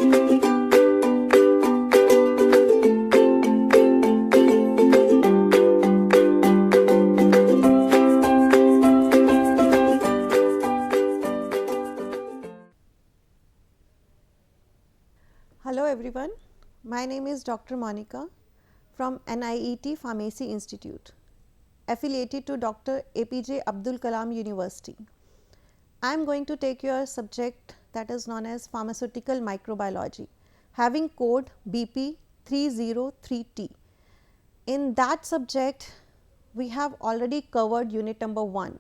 Hello everyone, my name is Dr. Monica from NIET Pharmacy Institute, affiliated to Dr. APJ Abdul Kalam University. I am going to take your subject that is known as Pharmaceutical Microbiology, having code BP 303T. In that subject, we have already covered unit number 1.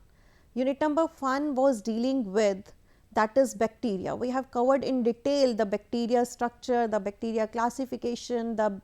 Unit number 1 was dealing with, that is, bacteria. We have covered in detail the bacteria structure, the bacteria classification, the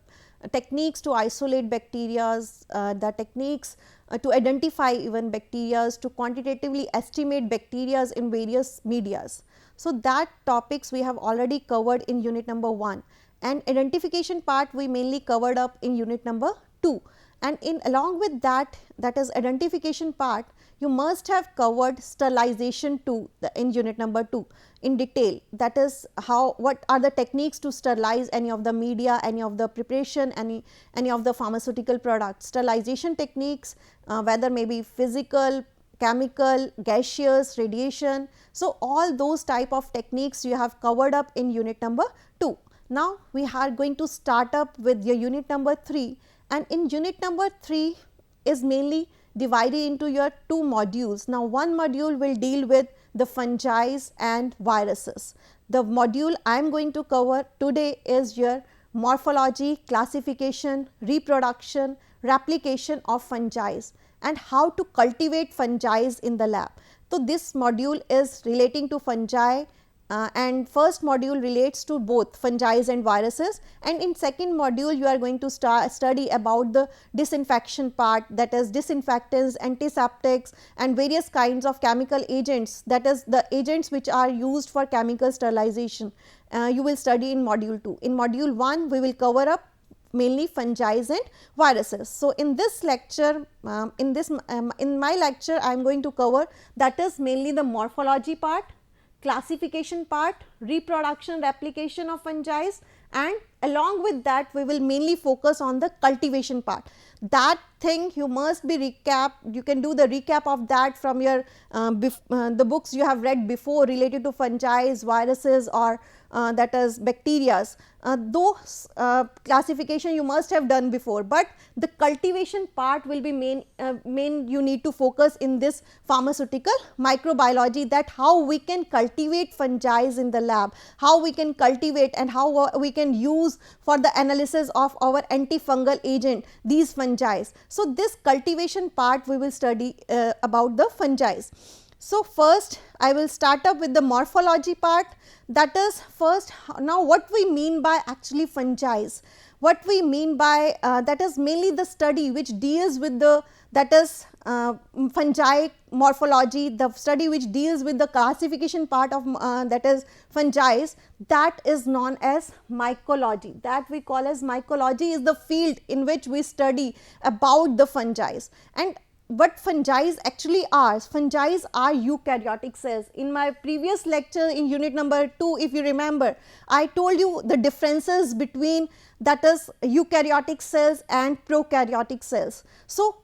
techniques to isolate bacteria, the techniques to identify even bacteria, to quantitatively estimate bacteria in various medias. So, that topics we have already covered in unit number 1, and identification part we mainly covered up in unit number 2. And in along with that, that is identification part, you must have covered sterilization too in unit number 2 in detail. That is how, what are the techniques to sterilize any of the media, any of the preparation, any of the pharmaceutical products. Sterilization techniques, whether maybe physical, chemical, gaseous, radiation. So, all those type of techniques you have covered up in unit number 2. Now, we are going to start up with your unit number 3, and in unit number 3 is mainly divided into your 2 modules. Now, one module will deal with the fungi and viruses. The module I am going to cover today is your morphology, classification, reproduction, replication of fungi and how to cultivate fungi in the lab. So, this module is relating to fungi, and first module relates to both fungi and viruses, and in second module you are going to study about the disinfection part, that is disinfectants, antiseptics and various kinds of chemical agents, that is the agents which are used for chemical sterilization. You will study in module 2. In module 1 we will cover up mainly fungi and viruses. So, in this lecture, in my lecture I am going to cover, that is mainly the morphology part, classification part, reproduction, replication of fungi, and along with that we will mainly focus on the cultivation part. That thing you must be you can do the recap of that from your the books you have read before related to fungi, viruses, or that is bacteria. Those classification you must have done before, but the cultivation part will be main you need to focus in this pharmaceutical microbiology, that how we can cultivate fungi in the lab, how we can cultivate and how we can use for the analysis of our antifungal agent these fungi. So, this cultivation part we will study about the fungi. So, first I will start up with the morphology part, that is first now what we mean by actually fungi. What we mean by that is mainly the study which deals with the, that is fungi morphology, the study which deals with the classification part of that is fungi, that is known as mycology. That we call as mycology is the field in which we study about the fungi. And what fungi actually are? Fungi are eukaryotic cells. In my previous lecture in unit number 2, if you remember, I told you the differences between, that is, eukaryotic cells and prokaryotic cells. So,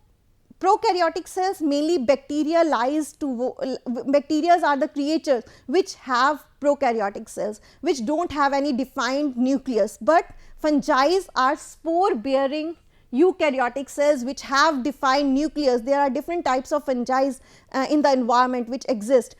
prokaryotic cells mainly bacteria bacteria are the creatures which have prokaryotic cells, which do not have any defined nucleus, but fungi are spore bearing eukaryotic cells which have defined nucleus. There are different types of fungi in the environment which exist,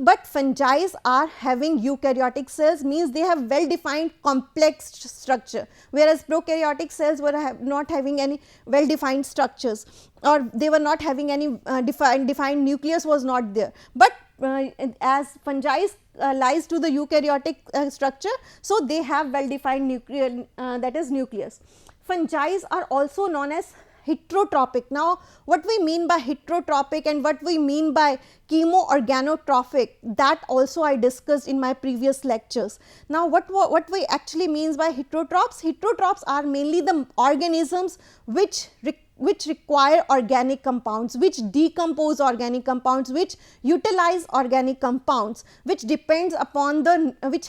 but fungi are having eukaryotic cells, means they have well defined complex structure, whereas prokaryotic cells were not having any well defined structures, or they were not having any defined nucleus was not there. But as fungi lies to the eukaryotic structure, so they have well defined nucleus. Fungi are also known as heterotropic. Now, what we mean by heterotropic and what we mean by chemoorganotrophic, that also I discussed in my previous lectures. Now, what we actually means by heterotrophs? Heterotrophs are mainly the organisms which require organic compounds, which decompose organic compounds, which utilize organic compounds, which depends upon the which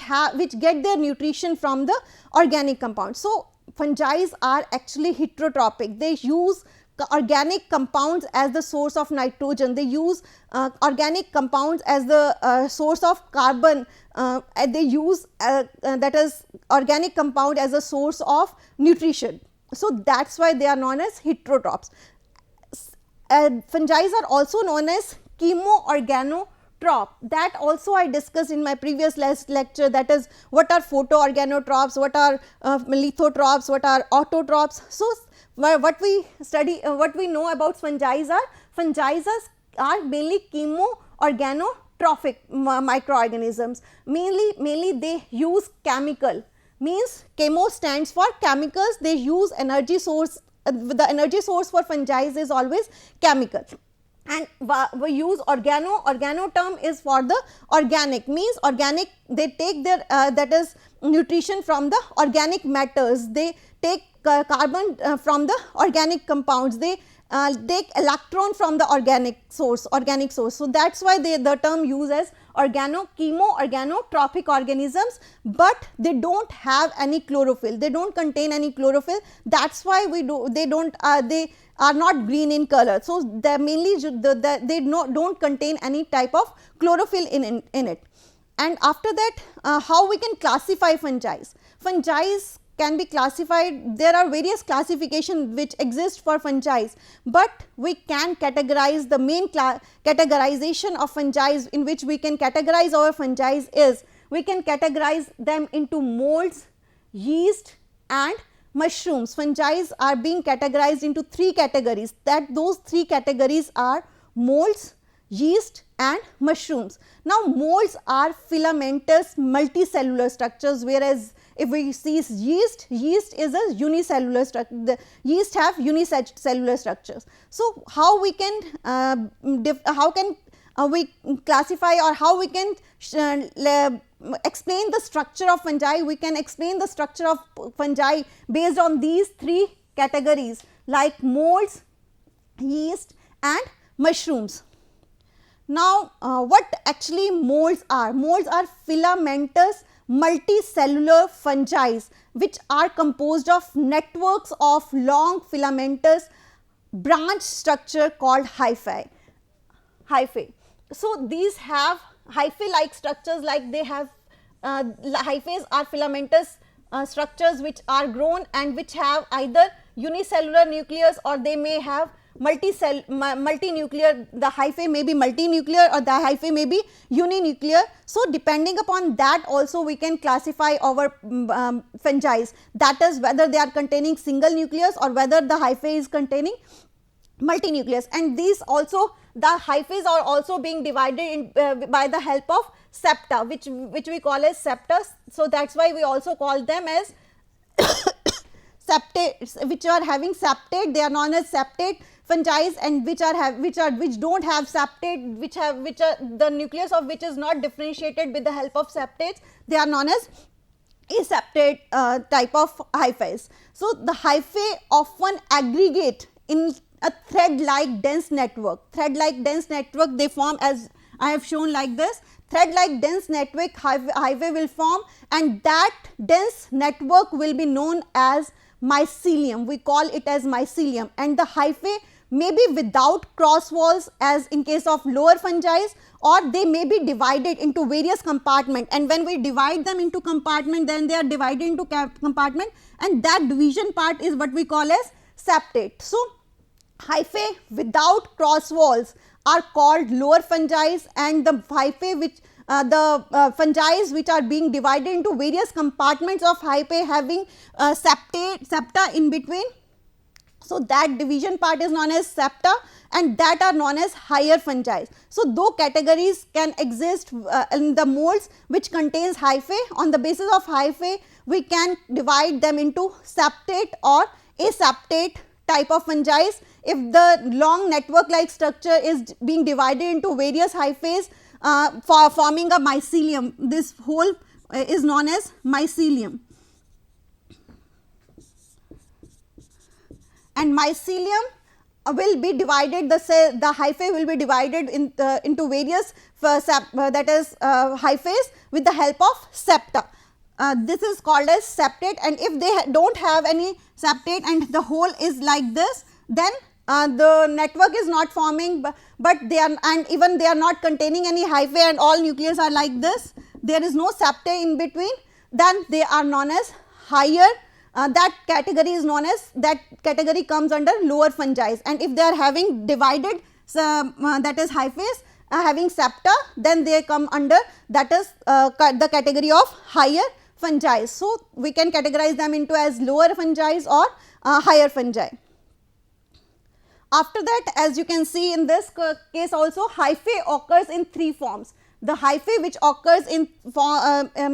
get their nutrition from the organic compounds. So, fungi are actually heterotropic. They use organic compounds as the source of nitrogen, they use organic compounds as the source of carbon, they use that is organic compound as a source of nutrition. So, that is why they are known as heterotrophs. Fungi are also known as chemoorganotroph, that also I discussed in my previous lecture, that is what are photoorganotrophs, what are lithotrophs, what are autotrophs. So, what we study, what we know about fungi are mainly chemoorganotrophic microorganisms, mainly they use chemical, means chemo stands for chemicals, they use energy source, the energy source for fungi is always chemical. And we use organo term is for the organic, means organic, they take their that is nutrition from the organic matters, they take carbon from the organic compounds, they take electron from the organic source. So, that is why the term used as chemoorganotrophic organisms, but they do not have any chlorophyll, they do not contain any chlorophyll, that is why they are not green in color. So, they mainly they do not contain any type of chlorophyll in it. And after that, how we can classify fungi? Fungi can be classified, there are various classifications which exist for fungi, but we can categorize, the main categorization of fungi in which we can categorize our fungi is, we can categorize them into molds, yeast and mushrooms. Fungi are being categorized into 3 categories, that those 3 categories are molds, yeast and mushrooms. Now, molds are filamentous multicellular structures, whereas if we see yeast is a unicellular structure, the yeast have unicellular structures. So, how we can we classify, or how we can explain the structure of fungi? We can explain the structure of fungi based on these 3 categories like molds, yeast and mushrooms. Now, what actually molds are? Molds are filamentous multicellular fungi which are composed of networks of long filamentous branch structure called hyphae. So, these have hyphae like structures, like they have hyphae are filamentous structures which are grown and which have either unicellular nucleus, or they may have multinuclear, the hyphae may be multinuclear or the hyphae may be uninuclear. So, depending upon that also we can classify our fungi, that is whether they are containing single nucleus or whether the hyphae is containing multinucleus. And these also, the hyphae are also being divided in by the help of septa, which we call as septa. So, that is why we also call them as septate, which are having septate, they are known as septate fungi, and which do not have septate, which are the nucleus of which is not differentiated with the help of septates, they are known as aseptate type of hyphae. So, the hyphae often aggregate in a thread like dense network, they form as I have shown like this, thread like dense network hyphae will form, and that dense network will be known as mycelium, we call it as mycelium. And the hyphae may be without cross walls as in case of lower fungi, or they may be divided into various compartments, and when we divide them into compartment, then they are divided into compartment, and that division part is what we call as septate. So, hyphae without cross walls are called lower fungi, and the hyphae which fungi which are being divided into various compartments of hyphae having septa in between. So, that division part is known as septa, and that are known as higher fungi. So, though categories can exist in the molds which contains hyphae, on the basis of hyphae we can divide them into septate or aseptate type of fungi, if the long network like structure is being divided into various hyphae for forming a mycelium, this whole is known as mycelium. And mycelium will be divided, the hyphae will be divided into various hyphae with the help of septa. This is called as septate, and if they do not have any septate and the whole is like this, then the network is not forming, but they are, and even they are not containing any hyphae and all nucleus are like this, there is no septate in between, then they are known as higher. That category is known as, that category comes under lower fungi, and if they are having divided that is hyphae having septa, then they come under, that is the category of higher fungi. So, we can categorize them into as lower fungi or higher fungi. After that, as you can see in this case also, hyphae occurs in three forms. The hyphae which occurs in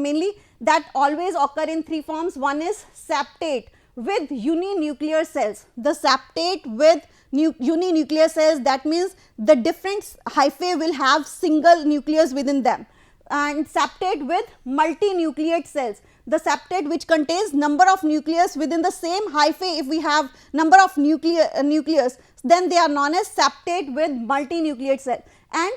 mainly, that always occur in three forms. One is septate with uninuclear cells. The septate with uninuclear cells, that means the different hyphae will have single nucleus within them, and septate with multinucleate cells. The septate which contains number of nucleus within the same hyphae, if we have number of nucleus, then they are known as septate with multinucleate cell. And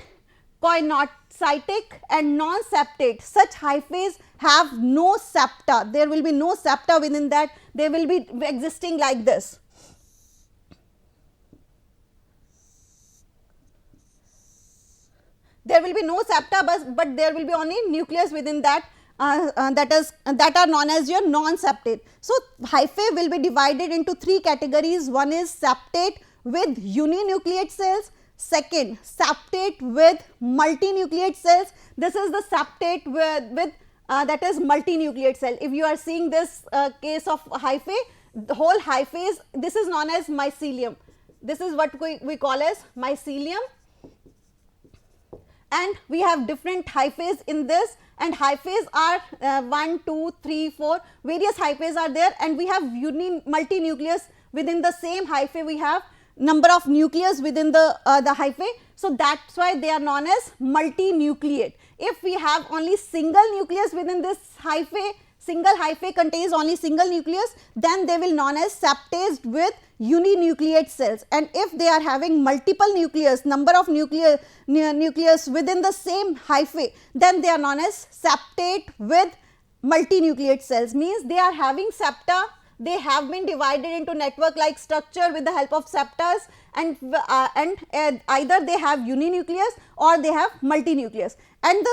koinocytic and non-septate, such hyphae have no septa, there will be no septa within that, they will be existing like this. There will be no septa, but there will be only nucleus within that, that are known as your non-septate. So, hyphae will be divided into three categories. One is septate with uninucleate cells, second septate with multinucleate cells. This is the septate with that is multinucleate cell. If you are seeing this case of hyphae, the whole hyphae is, this is known as mycelium. This is what we call as mycelium, and we have different hyphae in this, and hyphae are 1, 2, 3, 4, various hyphae are there, and we have multinucleus within the same hyphae, we have number of nucleus within the hyphae. So, that is why they are known as multinucleate. If we have only single nucleus within this hyphae, single hyphae contains only single nucleus, then they will known as septate with uninucleate cells, and if they are having multiple nucleus, number of nucleus within the same hyphae, then they are known as septate with multinucleate cells, means they are having septa, they have been divided into network like structure with the help of septas, and either they have uninucleus or they have multinucleus. And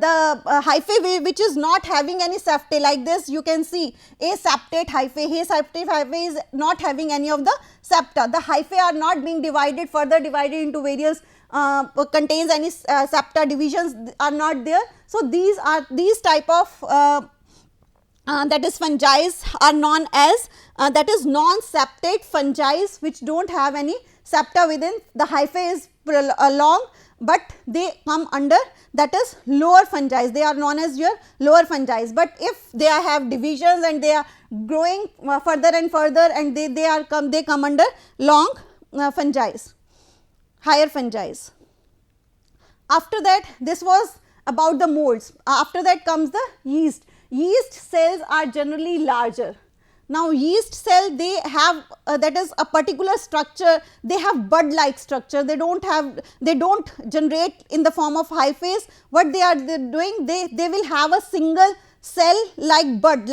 the hyphae which is not having any septate, like this you can see aseptate hyphae. Aseptate hyphae is not having any of the septa. The hyphae are not being divided, further divided into various contains any septa, divisions are not there. So, these type of that is fungi are known as that is non-septate fungi, which do not have any septa within, the hyphae is long, but they come under, that is lower fungi, they are known as your lower fungi. But if they have divisions and they are growing further and further, and they come under long fungi, higher fungi. After that, this was about the molds. After that comes the yeast. Yeast cells are generally larger. Now, yeast cell, they have that is a particular structure, they have bud like structure, they do not generate in the form of hyphae. What they are doing, they will have a single cell like bud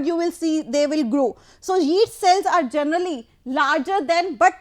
you will see they will grow. So, yeast cells are generally larger than, but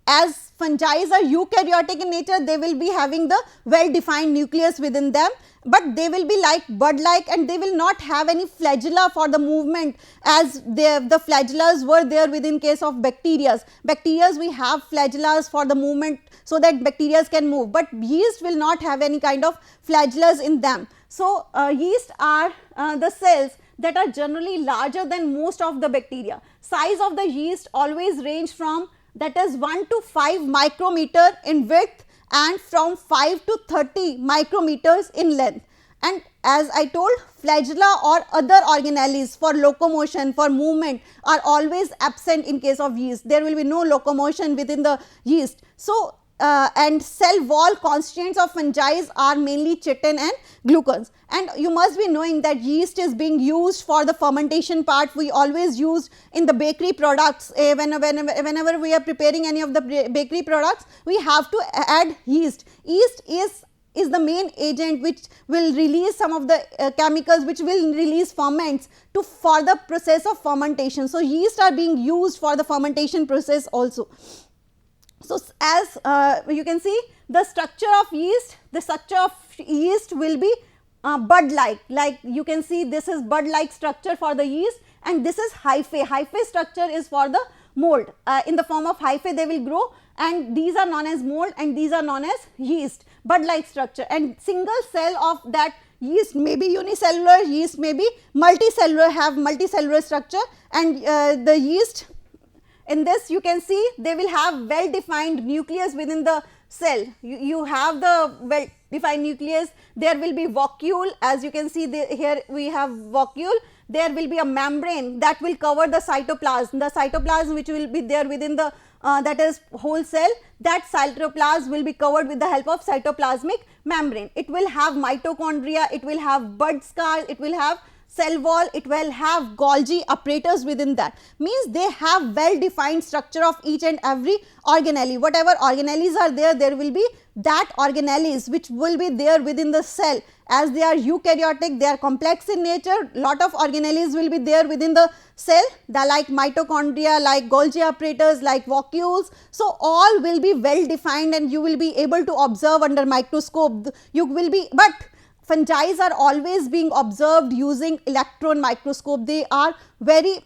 as fungi are eukaryotic in nature, they will be having the well defined nucleus within them, but they will be like bud like, and they will not have any flagella for the movement, as the flagellas were there within case of bacteria. Bacteria, we have flagellas for the movement, so that bacteria can move, but yeast will not have any kind of flagellas in them. So, yeast are the cells that are generally larger than most of the bacteria. Size of the yeast always range from, that is 1 to 5 micrometer in width and from 5 to 30 micrometers in length. And as I told, flagella or other organelles for locomotion, for movement are always absent in case of yeast. There will be no locomotion within the yeast. So, and cell wall constituents of fungi are mainly chitin and glucans. And you must be knowing that yeast is being used for the fermentation part. We always use in the bakery products. Whenever we are preparing any of the bakery products, we have to add yeast. Yeast is the main agent which will release some of the chemicals which will release ferments to for the process of fermentation. So, yeast are being used for the fermentation process also. So, as you can see, the structure of yeast will be bud-like you can see this is bud-like structure for the yeast, and this is hyphae. Hyphae structure is for the mold. In the form of hyphae they will grow, and these are known as mold and these are known as yeast, bud-like structure. And single cell of that yeast may be unicellular, yeast may be multicellular, have multicellular structure, and the yeast, in this you can see they will have well defined nucleus within the cell. You have the well defined nucleus, there will be vacuole, as you can see here we have vacuole, there will be a membrane that will cover the cytoplasm which will be there within the that is whole cell. That cytoplasm will be covered with the help of cytoplasmic membrane. It will have mitochondria, it will have bud scars, it will have cell wall, it will have Golgi apparatus within that. Means they have well defined structure of each and every organelle. Whatever organelles are there, there will be that organelles which will be there within the cell. As they are eukaryotic, they are complex in nature, lot of organelles will be there within the cell, like mitochondria, like Golgi apparatus, like vacuoles. So, all will be well defined and you will be able to observe under microscope. You will be, but fungi are always being observed using electron microscope. They are very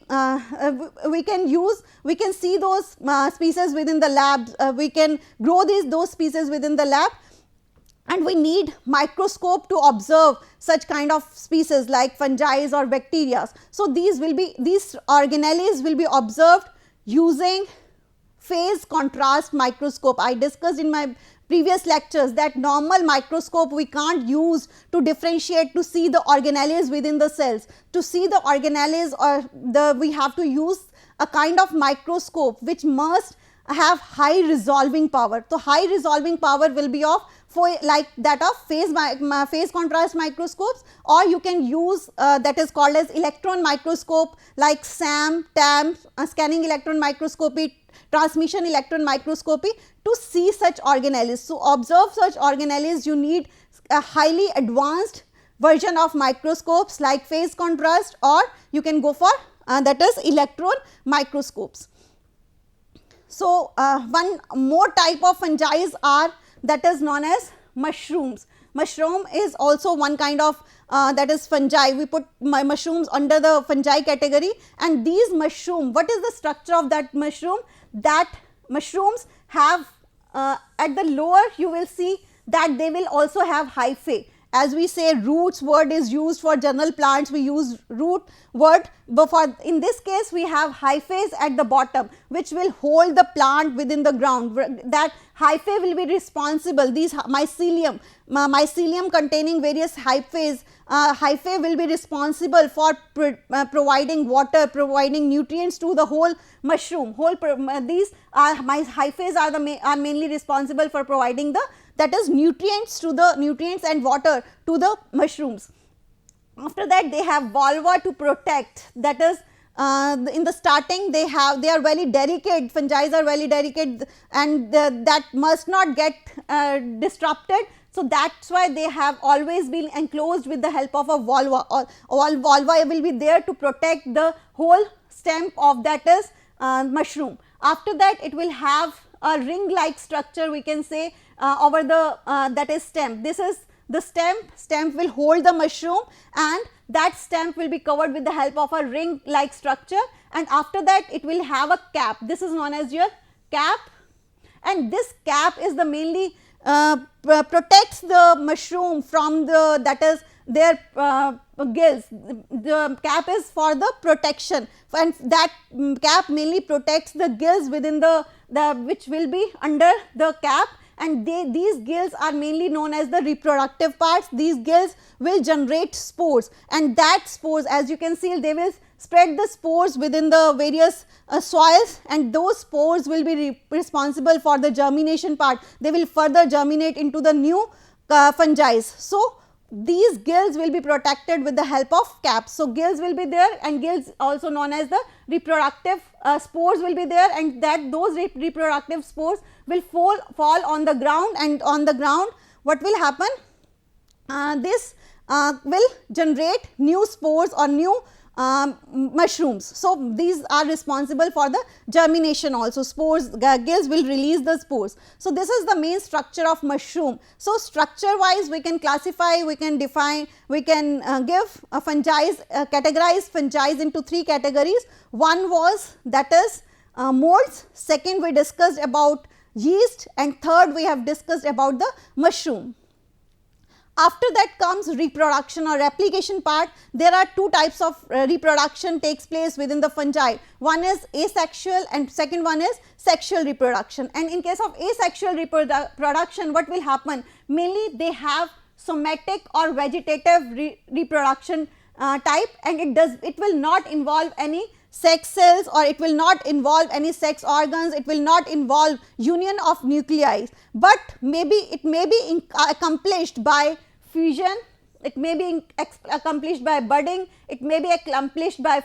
we can see those species within the lab, we can grow those species within the lab, and we need microscope to observe such kind of species like fungi or bacteria. So, these organelles will be observed using phase contrast microscope. I discussed in my previous lectures that normal microscope we can't use to differentiate, to see the organelles within the cells. To see the organelles, or we have to use a kind of microscope which must have high resolving power. So, high resolving power will be of like that of phase contrast microscopes, or you can use that is called as electron microscope like SAM, TAM, scanning electron microscopy, transmission electron microscopy to see such organelles. So, observe such organelles you need a highly advanced version of microscopes like phase contrast, or you can go for that is electron microscopes. So, one more type of fungi are that is known as mushrooms. Mushroom is also one kind of that is fungi. We put mushrooms under the fungi category, and these mushroom, what is the structure of that mushroom? That mushrooms have at the lower you will see that they will also have hyphae. As we say, roots word is used for general plants, we use root word, but for in this case we have hyphae at the bottom which will hold the plant within the ground. That hyphae will be responsible, these mycelium containing various hyphae will be responsible for providing water, providing nutrients to the whole mushroom. These hyphae are mainly responsible for providing the that is nutrients and water to the mushrooms. After that they have vulva to protect, that is in the starting they are very delicate, fungi are very delicate, and that must not get disrupted. So, that is why they have always been enclosed with the help of a vulva, or vulva will be there to protect the whole stem of that is mushroom. After that it will have a ring like structure, we can say over the that is stem. This is the stem will hold the mushroom, and that stem will be covered with the help of a ring like structure, and after that it will have a cap. This is known as your cap, and this cap is the mainly protects the mushroom from the that is their gills. The cap is for the protection, and that cap mainly protects the gills within the which will be under the cap, and these gills are mainly known as the reproductive parts. These gills will generate spores, and that spores, as you can see, they will spread the spores within the various soils, and those spores will be responsible for the germination part. They will further germinate into the new fungi. So, these gills will be protected with the help of caps. So, gills will be there, and gills also known as the reproductive spores will be there, and that those reproductive spores will fall on the ground, and on the ground what will happen? This will generate new spores or new mushrooms. So, these are responsible for the germination also. Spores, gills will release the spores. So, this is the main structure of mushroom. So, structure wise we can classify, we can define, we can give fungi, categorize fungi into 3 categories. One was that is molds, second we discussed about yeast, and third we have discussed about the mushroom. After that comes reproduction or replication part. There are 2 types of reproduction takes place within the fungi. One is asexual and second one is sexual reproduction. And in case of asexual reproduction, what will happen? Mainly they have somatic or vegetative reproduction type, and it will not involve any sex cells, or it will not involve any sex organs, it will not involve union of nuclei, but it may be accomplished by fusion, it may be accomplished by budding, it may be accomplished by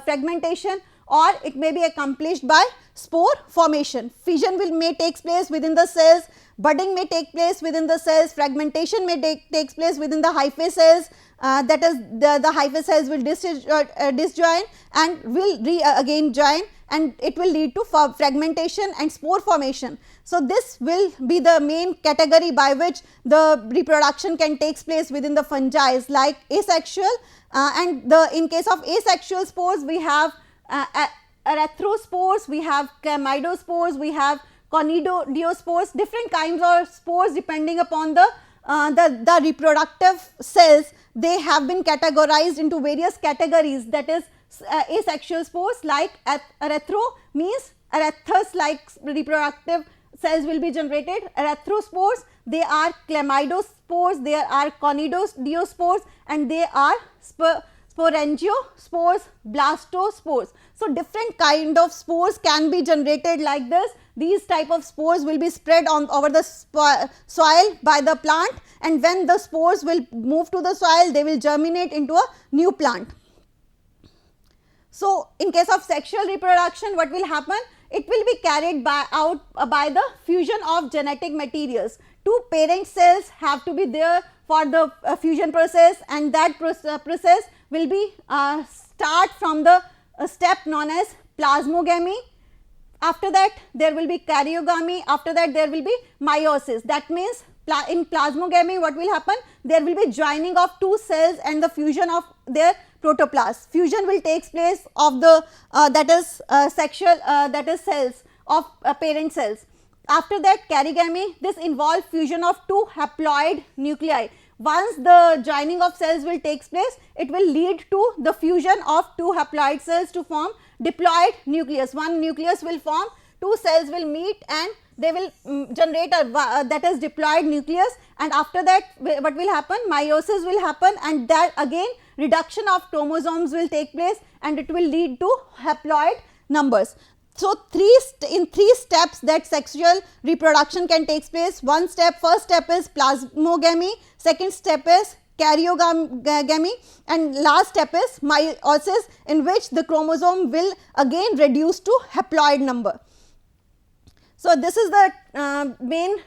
fragmentation, or it may be accomplished by spore formation. Fission may take place within the cells, budding may take place within the cells, fragmentation may take place within the hyphae cells, that is the hyphae cells will disjoin and will again join, and it will lead to fragmentation and spore formation. So, this will be the main category by which the reproduction can take place within the fungi like asexual, and in case of asexual spores we have erythrospores, we have chlamydospores, we have conidiospores, different kinds of spores depending upon the reproductive cells. They have been categorized into various categories, that is asexual spores like erythro means erythus like reproductive cells will be generated. Erythrospores, they are chlamydospores, there are conidiospores, and they are sporangiospores, blastospores. So, different kind of spores can be generated like this. These type of spores will be spread over the soil by the plant, and when the spores will move to the soil, they will germinate into a new plant. So, in case of sexual reproduction, what will happen? It will be carried out by the fusion of genetic materials. 2 parent cells have to be there for the fusion process, and that process will be start from the step known as plasmogamy. After that there will be karyogamy, after that there will be meiosis. That means in plasmogamy what will happen? There will be joining of 2 cells and the fusion of their protoplasm. Fusion will take place of the sexual cells of parent cells. After that karygamy, this involves fusion of 2 haploid nuclei. Once the joining of cells will take place, it will lead to the fusion of 2 haploid cells to form diploid nucleus. One nucleus will form, 2 cells will meet and they will generate a that is diploid nucleus, and after that what will happen? Meiosis will happen, and that again reduction of chromosomes will take place and it will lead to haploid numbers. So, in 3 steps that sexual reproduction can take place. First step is plasmogamy, second step is karyogamy, and last step is meiosis, in which the chromosome will again reduce to haploid number. So, this is the main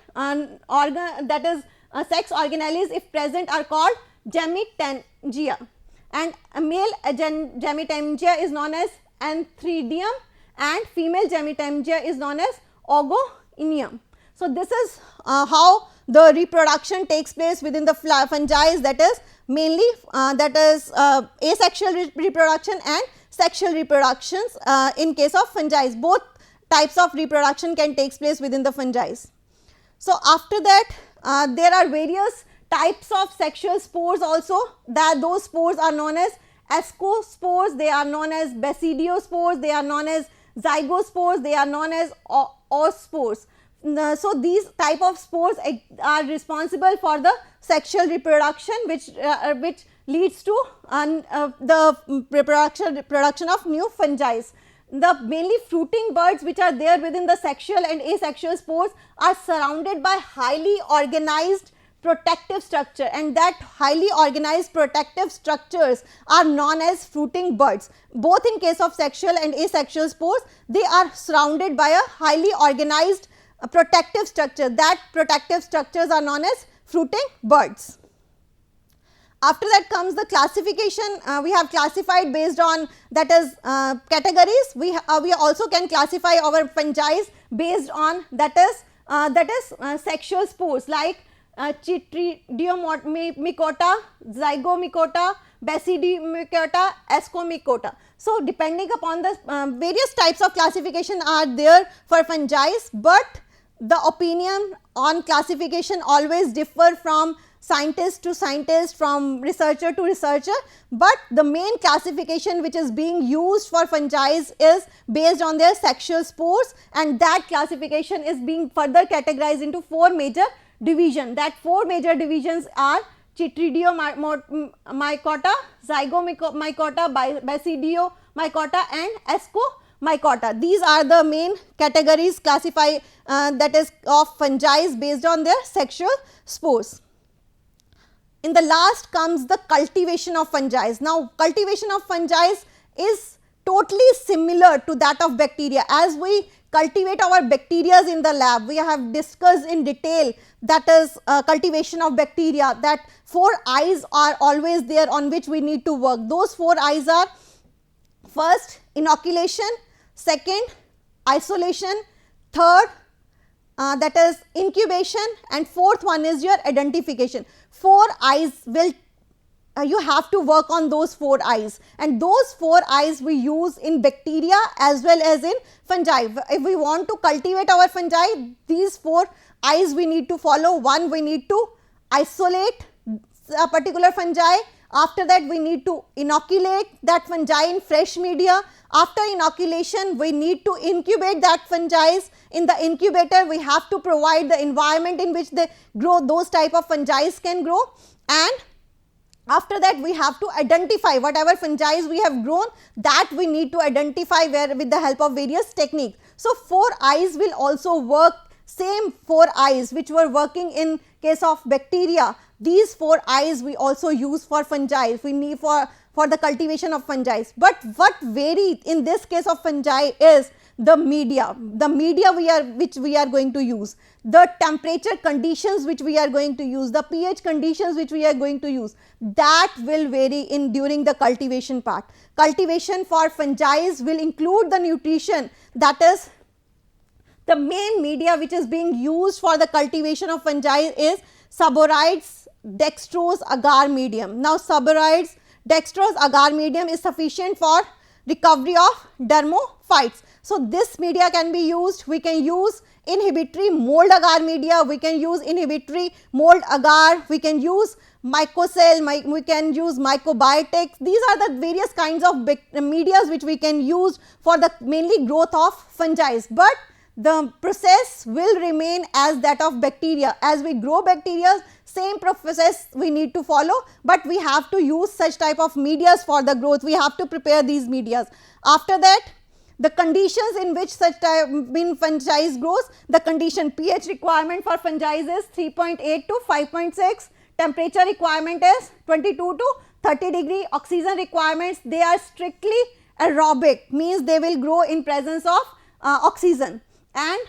organ, that is sex organelles if present are called gemitengia, and a male gemitengia is known as antheridium and female gemitengia is known as ogoinium. So, this is how the reproduction takes place within the fungi, that is mainly asexual reproduction and sexual reproductions in case of fungi. Both types of reproduction can take place within the fungi. So, after that there are various types of sexual spores also, that those spores are known as ascospores, they are known as basidiospores, they are known as zygospores, they are known as oospores. So these type of spores are responsible for the sexual reproduction, which leads to the production of new fungi. The mainly fruiting birds which are there within the sexual and asexual spores are surrounded by highly organized protective structure, and that highly organized protective structures are known as fruiting buds. Both in case of sexual and asexual spores, they are surrounded by a highly organized protective structure. That protective structures are known as fruiting buds. After that comes the classification. We have classified based on, that is, categories. We also can classify our fungi based on, that is sexual spores like Chytridiomycota, Zygomycota, Basidimycota, Ascomycota. So depending upon the various types of classification are there for fungi, but the opinion on classification always differ from scientist to scientist, from researcher to researcher, but the main classification which is being used for fungi is based on their sexual spores, and that classification is being further categorized into 4 major divisions. That 4 major divisions are Chytridiomycota, Zygomycota, Basidiomycota and Ascomycota. These are the main categories classify that is of fungi based on their sexual spores. In the last comes the cultivation of fungi. Now, cultivation of fungi is totally similar to that of bacteria. As we cultivate our bacteria in the lab, we have discussed in detail, that is cultivation of bacteria, that 4 eyes are always there on which we need to work. Those 4 eyes are: first, inoculation; second, isolation; third, that is incubation, and fourth one is your identification. 4 eyes will you have to work on those 4 eyes, and those 4 eyes we use in bacteria as well as in fungi. If we want to cultivate our fungi, these 4 eyes we need to follow. One, we need to isolate a particular fungi. After that, we need to inoculate that fungi in fresh media. After inoculation, we need to incubate that fungi. In the incubator, we have to provide the environment in which they grow, those type of fungi can grow, and after that we have to identify whatever fungi we have grown, that we need to identify with the help of various techniques. So 4 eyes will also work, same 4 eyes which were working in case of bacteria. These 4 eyes we also use for fungi, we need for the cultivation of fungi. But what vary in this case of fungi is the media which we are going to use, the temperature conditions which we are going to use, the pH conditions which we are going to use, that will vary in during the cultivation part. Cultivation for fungi will include the nutrition, that is the main media which is being used for the cultivation of fungi is subborides, dextrose, agar medium. Now subborides, dextrose, agar medium is sufficient for recovery of dermophytes. So this media can be used. We can use inhibitory mold agar media, we can use inhibitory mold agar, we can use mycocell, we can use mycobiotics. These are the various kinds of media which we can use for the mainly growth of fungi, but the process will remain as that of bacteria. As we grow bacteria, same process we need to follow, but we have to use such type of medias for the growth. We have to prepare these medias. After that, the conditions in which such type fungi grows, the condition pH requirement for fungi is 3.8 to 5.6, temperature requirement is 22 to 30 degree, oxygen requirements, they are strictly aerobic, means they will grow in presence of oxygen, and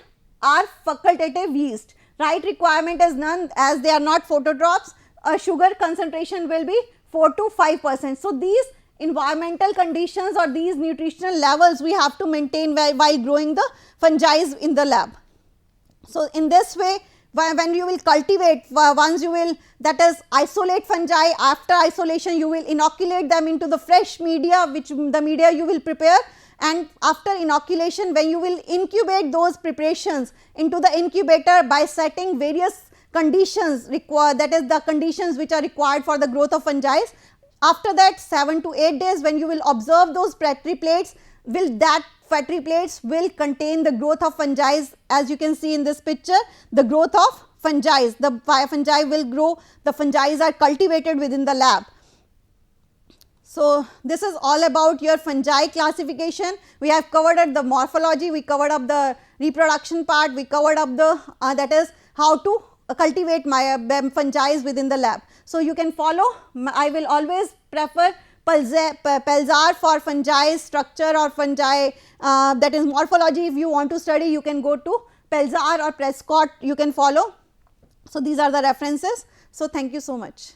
are facultative yeast. Right requirement is none, as they are not phototrophs. Sugar concentration will be 4 to 5%. So these environmental conditions or these nutritional levels we have to maintain while growing the fungi in the lab. So in this way, when you will cultivate, once you will, that is isolate fungi, after isolation you will inoculate them into the fresh media, which the media you will prepare, and after inoculation, when you will incubate those preparations into the incubator by setting various conditions required, that is the conditions which are required for the growth of fungi. After that 7 to 8 days, when you will observe those preplates, will that fatty plates will contain the growth of fungi. As you can see in this picture, the growth of fungi, the fungi will grow, the fungi are cultivated within the lab. So, this is all about your fungi classification. We have covered up the morphology, we covered up the reproduction part, we covered up the that is how to cultivate fungi within the lab. So, you can follow, I will always prefer Pelzar for fungi structure or fungi that is morphology. If you want to study, you can go to Pelzar or Prescott, you can follow. So, these are the references. So, thank you so much.